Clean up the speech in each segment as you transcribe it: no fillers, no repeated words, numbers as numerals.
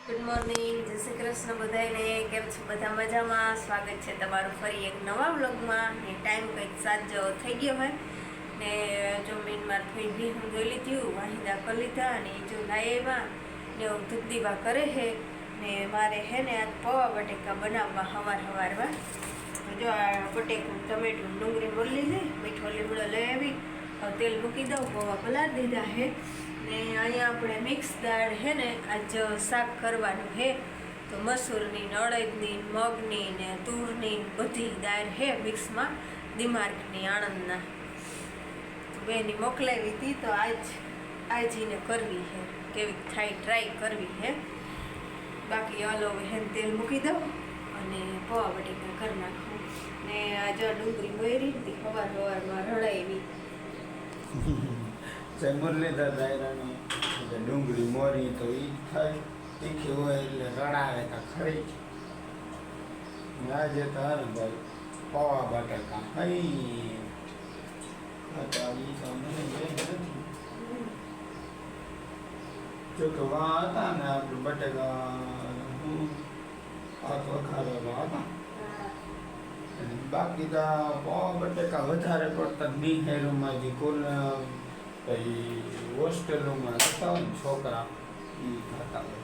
Good morning, જય શ્રી કૃષ્ણ બધાને. કેમ છો? બધા મજામાં? સ્વાગત છે તમારું ફરી એક નવા વ્લોગમાં. ને ટાઈમ કંઈક 7 જેવો થઈ ગયો હોય ને જો મીનમાં થોડી ભી હું જોઈ લીધી, વાહિંદા કરી લીધા અને જો લાવ્યા ને હું ધૂપદીવા કરે છે ને મારે હે ને આજ પૌવા બટેકા બનાવવા સવારમાં. જો આ બટેકું ટમેટું ડુંગળી બોલી લીધી, મીઠો લીમડો લઈ આવી, તેલ મૂકી દઉં, પૌવા પલાળી દીધા છે ને અહીંયા આપણે મિક્સ દાળ છે ને આજ શાક કરવાનું છે. તો મસૂરની, અડદની, મગની ને તુરની બધી દાળ છે મિક્સમાં, દિમાર્કની, આણંદના. તો બેની મોકલાવી હતી તો આજને કરવી છે, કેવી થાય ટ્રાય કરવી છે. બાકી હાલો હવે તેલ મૂકી દઉં અને પૌવા બટેકા કરી નાખું. ને આજે ડુંગળી મોયરી હતી સવારમાં રડાવી. મુરલીધર દાયરાની ડુંગળી મોરી તો એ થાય, તીખી હોય એટલે રડાવે તો ખરી. આજે તો હારે ભાઈ પૌવા બટેકા હઈ જોકે વા હતા ને આપણે બટેકા હાથ વખારેલા હતા. બાકી તો પૌવા બટેકા વધારે પડતા નિહેરુમાં જે કુલ હોસ્ટેલોમાં રહેતા હોય ને છોકરા એ ખાતા હોય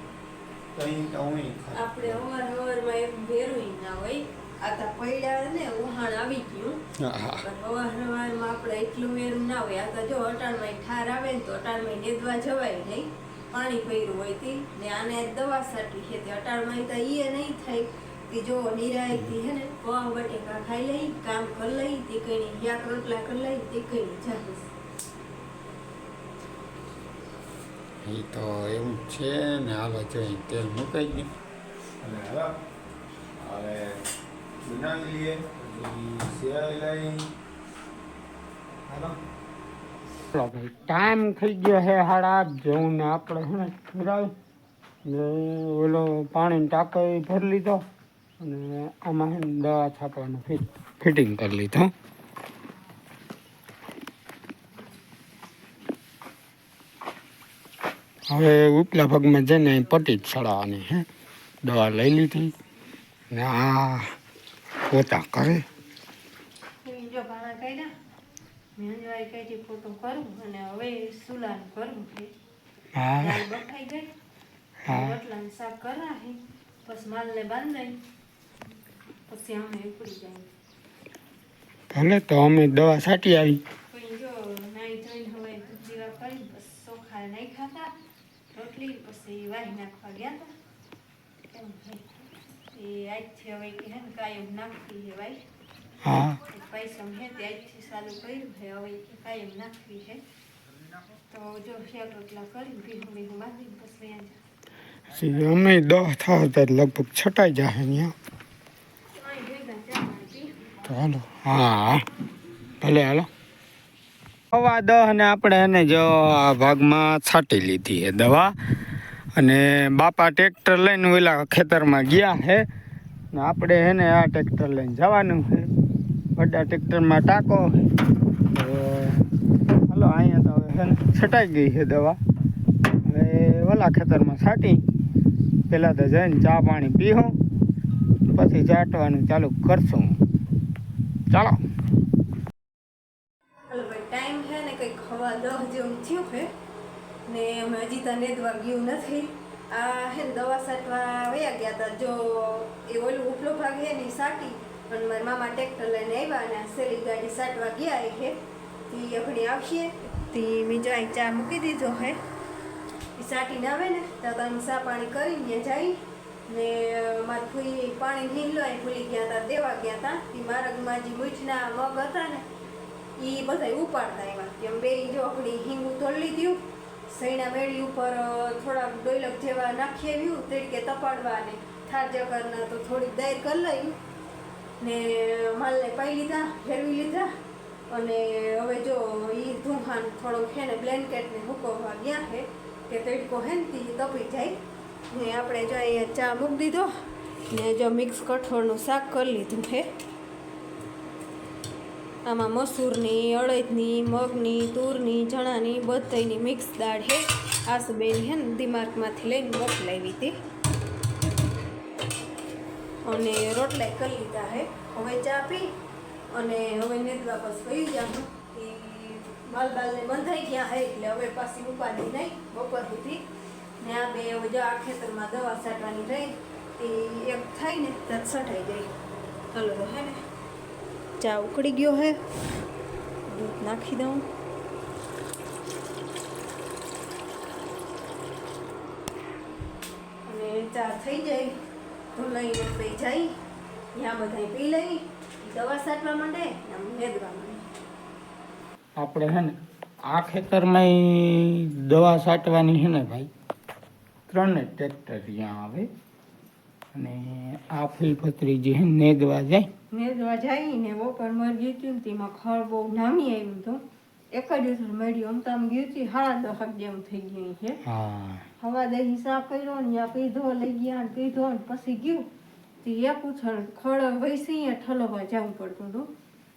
કઈ તો હું આપણે સવારમાં એક ભેરું ના હોય, આ તો પડ્યા ને ઉહાણ આવી ગયું. સવારમાં આપણે એટલું વેરું ના હોય. આ તો જો અટાણમાં ઠાર આવે ને તો અટાણમાં નેદવા જવાય નહીં, પાણી પડ્યું હોય તે ને આને દવા સાટી છે તે અટાણમાં તો એ નહીં થાય કે જો નિરાયથી હે ને પૌવા બટેકા ખાઈ લઈ, કામ કરી લઈ, તે કઈ યાક રોટલા કરી લઈ, તે કઈ જાહે. એ તો એવું છે ને. હાલો જોઈએ તેલ મુકાઈ ગયું અને હવે બનાવી લઈએ. સેવાઈ લઈ હાલો ભાઈ, ટાઈમ થઈ ગયો છે 8:30 જેવું ને આપણે છે ને ફેરાવી ને ઓલો પાણીનો ટાંકો ભરી લીધો અને આમાં છે ને દવા છાંટવાનું ફિટિંગ કરી લીધું. હવે ઉપલા ભાગમાં જઈને પટ્ટી જ ચડાવવાની છે. દવા લઈ લીધી ને આ પોતા કરે. જો ભાણા કાઢ્યા, મેંદવારી કાઢી ખોટું કરું અને હવે સુલાનું કરવું છે. દાળ બફાઈ ગઈ, રોટલાનું શાક કરાવી, પછી માલને બાંધાઈ, પછી અમે ઉપડી જાય. ભલે તો અમે દવા છાંટી આવી. પછી જો નાઈ ધોઈને હવે દીવા કરી બસ ચોખા નહીં ખાતા રોટલી, પછી વાહી નાખવા ગયા હતા. કેમ એ આજથી હવે કે હે ને કાયમ નાખવી છે ભાઈ. હા, પૈસા હે તે આજથી ચાલુ કર્યું છે, હવે કે કાયમ નાખવી છે. તો જો શેક રોટલા કરી ભીહું બાંધીને પછી અમે દવા થાય તો લગભગ છટાઈ જાય અહીંયા. તો હાલો, હા ભલે હાલો. 9:15 ને આપણે એને જો આ ભાગમાં છાંટી લીધી છે દવા અને બાપા ટ્રેક્ટર લઈને ઓલા ખેતરમાં ગયા છે ને આપણે એને આ ટ્રેક્ટર લઈને જવાનું છે. બધા ટ્રેક્ટરમાં ટાંકો છે તો હાલો અહીંયા તો હવે છે ને છટાઈ ગઈ છે દવા. હવે ઓલા ખેતરમાં છાંટી પહેલાં તો જઈને ચા પાણી પીવું, પછી ચાટવાનું ચાલુ કરશું. ચાલો. ટાઈમ છે ને કંઈક 10:15 જેવું થયું છે ને અમે હજી તો નેદવા ગયું નથી. આ હે ને દવા છાંટવા વયા ગયા હતા. જો એ ઓલું ઉપલો ભાગ છે ને સાટી અને મારા મામા ટ્રેક્ટર લઈને આવ્યા અને સેલી ગાડી છાંટવા ગયા છે. તે અઘડી આવશે તે મેં જો અહીં ચા મૂકી દીધો છે. એ સાટીને આવે ને તો તમે ચા પાણી કરીને જાય ને મારા ફૂઈ પાણી નીલો એ ભૂલી ગયા હતા, દેવા ગયા હતા. એ મારગમાં જે મીઠના મગ હતા ને એ બધા ઉપાડતા એવા તેમ બે જો આપણી હિંગું તોડી લીધું, સૈણા મેળી ઉપર થોડાક ડોયલક જેવા નાખી આવ્યું, તડકે તપાડવા ને થાર જકરના તો થોડીક દાયર કરી લઈ ને માલને પાઈ લીધા, ફેરવી લીધા અને હવે જો એ ધૂહાન થોડોક છે ને બ્લેન્કેટને હુકવવા ગયા છે કે તડકો હે ને તે તપી જાય. ને આપણે જો અહીંયા ચા મૂકી દીધો ને જો મિક્સ કઠોળનું શાક કરી લીધું છે. આમાં મસૂરની, અડદની, મગની, તુરની, ચણાની બધાની મિક્સ દાળ છે. આસુબેન હે ને દિમાગમાંથી લઈને મોકલાવી હતી. અને રોટલા કરી લીધા હે. હવે ચા પી અને હવે નેદવા બસ વહી જાઉં. એ બાલને બંધાઈ ગયા હે એટલે હવે પાછી ઉપાડી નહીં બપોર સુધી. ને આ બે હવે જો આ ખેતરમાં દવા છાંટવાની રહી એ એક થાય ને ત્યાં છટાઈ જાય. ચલો હે ને ચા ઉકળી ગયો હે, દૂધ નાખી દઉં. અને ચા થઈ જાય તો લઈને પી જાય ત્યાં બધા પી લઈ દવા છાંટવા માંડે આમ નેદવા માંડે. આપણે હે ને આ ખેતરમાં દવા છાંટવાની છે ને ભાઈ 3 ટ્રેક્ટર ત્યાં આવે અને આ ફૂલપત્રી જે છે નેદવા જાય. નેદવા જાય ને બપોર મર ગયું હતું ને તેમાં ખડ બહુ નામી આવ્યું હતું. એક જ દિવસ મળ્યું આમ તો આમ ગયું હતું 10:30 જેવું થઈ ગયું છે. હા હવા દે હિસાબ કર્યો ને ત્યાં પીધો લઈ ગયા ને પીધો ને પછી ગયું તે એક ઉથલ ખડ વૈસી ઠલવવા જવું પડતું હતું.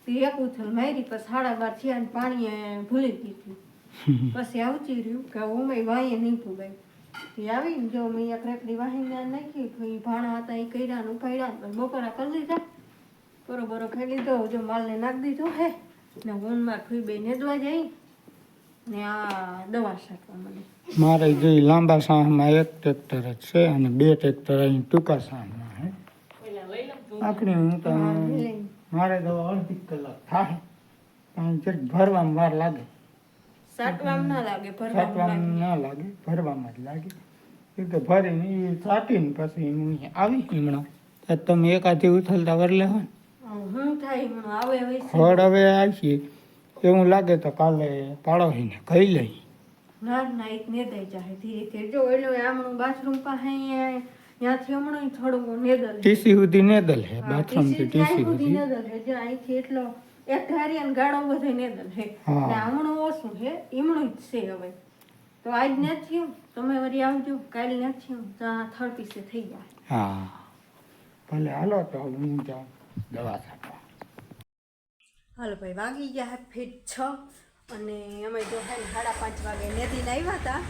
તે એક ઉથલ મારી પછી 12:30 થયા ને પાણી ભૂલી દીધું. પછી આવતી રહ્યું કે ઉમે વાંયે નહીં પૂગાય. એ આવીને જો મેં એક રેકડી વાહીને નાખી પછી ભાણા હતા એ કર્યા ને ઉપાડ્યા ને બપોરા કરી લીધા. બરોબર ખાઈ લીધો જો માલને નાખી દીધો હે ને ઊનમાં ફી બે નેદવા જાય ને આ દવા છાંટવા મને. મારે જોઈ લાંબા સાહમાં 1 ટ્રેક્ટર જ છે અને 2 ટ્રેક્ટર અહીં ટૂંકા સાહમાં હે. આખરી હું તો મારે તો અડધી કલાક થાય પણ જરીક ભરવામાં વાર લાગે. છાંટવામાં ના લાગે, છાંટવામાં ના લાગે, ભરવામાં જ લાગે. એ તો ભરીને એ છાંટીને પછી હું આવી હમણાં તો તમે એકાથી ઉથલતા વર લેવો ને હું થાય હમણાં આવે હવે ખડ હવે આવીએ એવું લાગે તો કાલે પાડોશીને કહી લઈ. ના ના એક નેદાઈ જાય ધીરે ધીરે. જો એટલે આમણું બાથરૂમ પાસે ત્યાંથી હમણાં થોડું નેદલ ટીસી સુધી નેદલ હે, બાથરૂમ થી ટીસી સુધી સુધી નેદલ હે. જો અહીંથી એટલો એક ધારી અને ગાળો બધો નેદલ હે હા. ને હમણાં ઓછું હે ઈમણું જ છે હવે. તો આજ નથી તમે વળી આવજો, કાલ નથી ત્યાં થર્ડ પીસે થઈ જાય. હા ભલે હાલો તો હું જાઉં દવા છાંટવા. હાલો ભાઈ વાગી ગયા હે ફીટ 6 અને અમે જો હે 5:30 વાગે નેદીને આવ્યા હતા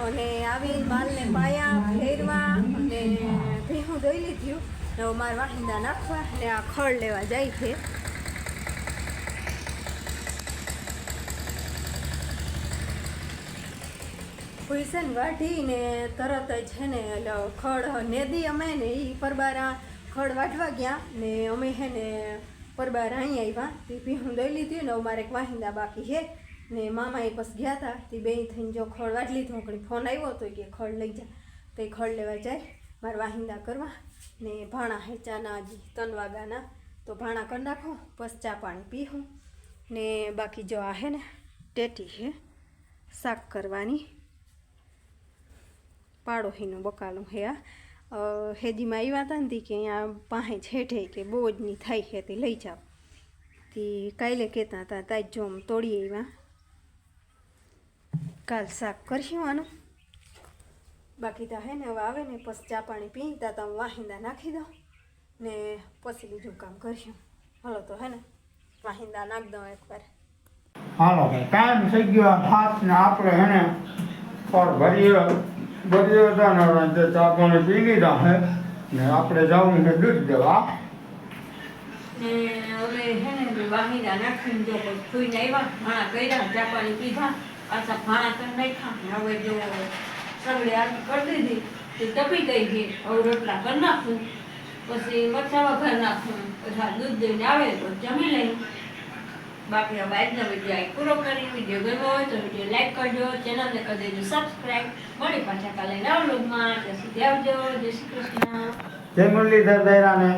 અને આવી માલને પાયા ફેરવા અને ભીહું દોઈ લીધું. હવે મારે વાહિંદા નાખવા અને આ ખડ લેવા જાય છે. પૈસા ને વાઢીને તરત જ છે ને ખડ નેદી અમે ને એ પરબારા ખડ વાઢવા ગયા ને અમે હે ને પરબાર અહીં આવ્યા તે ભીહું દઈ લીધું ને અમારે એક વાહિંદા બાકી છે ને મામા એ પછી ગયા હતા તે બે થઈને જો ખડ વાઢ લીધું. ઘણી ફોન આવ્યો હતો કે ખડ લઈ જા તો એ ખડ લેવા જાય મારે વાહિંદા કરવા ને ભાણા હે ચાના હજી 3 વાગ્યાના તો ભાણા કરી નાખો પછી ચા પાણી પીવું ને બાકી જો આ હે ને ટેટી છે શાક કરવાની પાડોશીનું બકાલું હે. આ હેજીમાં આવ્યા હતા ને કે અહીંયા પાસે છેઠે કે બહુ જ નહીં થાય છે તે લઈ જાઓ તે કાલે કહેતા હતા તાજ જો આમ તોડી આવ્યા. કાલ શાક કરશું આનું. બાકી તો હે ને હવે આવે ને પછી ચા પાણી પીતા તો વાહિંદા નાખી દઉં ને પછી બીજું કામ કરશું. હાલો તો હે ને વાહિંદા નાખી દઉં એકવાર. હાલો ભાઈ ટાઈમ થઈ ગયો હાથ ને આપણે હે ને ખડ ભરીએ હતા ને ચા પાણી પી લીધા હે ને આપણે જવું છે દૂધ દેવા ને હવે હે ને વાહિંદા નાખીને જો સુઈને આવ્યા ભાણા કર્યા ચા પાણી પીધા પાછા ભાણા કરી નાખ્યા. હવે જો સગડી આરતી કરી દીધી તે તપી ગઈ છે. હવે રોટલા કરી નાખું પછી મરચાં વઘાર નાખું પછી દૂધ દઈને આવે તો જમી લઈ. બાકી હવે આજનો વિડીયો પૂરો કરી. વિડીયો ગમ્યો હોય તો વિડીયો લાઈક કરજો, ચેનલને કરી દેજો સબસ્ક્રાઈબ. મળી પાછા કાલે નવા વ્લોગમાં. ત્યાં સુધી આવજો. જય શ્રી કૃષ્ણ. જય મુરલીધર દૈરાને.